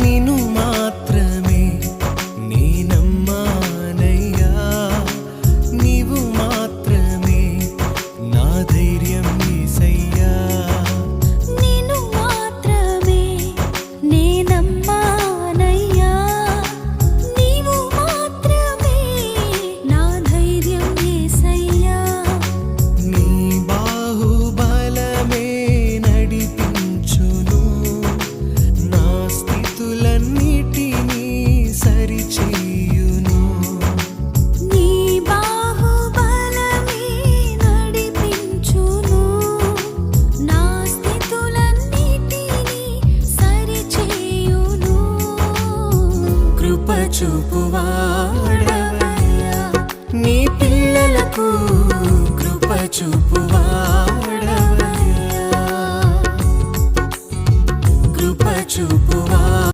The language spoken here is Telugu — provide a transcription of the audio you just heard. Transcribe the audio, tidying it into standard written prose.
నిన్ను మాత్రమే నే నమ్మానయ్యా, నీవు మాత్రమే నా ధైర్యం యేసయ్యా. నిన్ను మాత్రమే నే నమ్మానయ్యా, నీవు మాత్రమే నా ధైర్యం యేసయ్యా. నీ బాహుబలమే నడిపించును, నా స్థితులన్నిటినీ సరిచేయును. నీ బాహుబలమే నడిపించును, నా స్థితులన్నిటినీ సరిచేయును. కృప చూపువాడా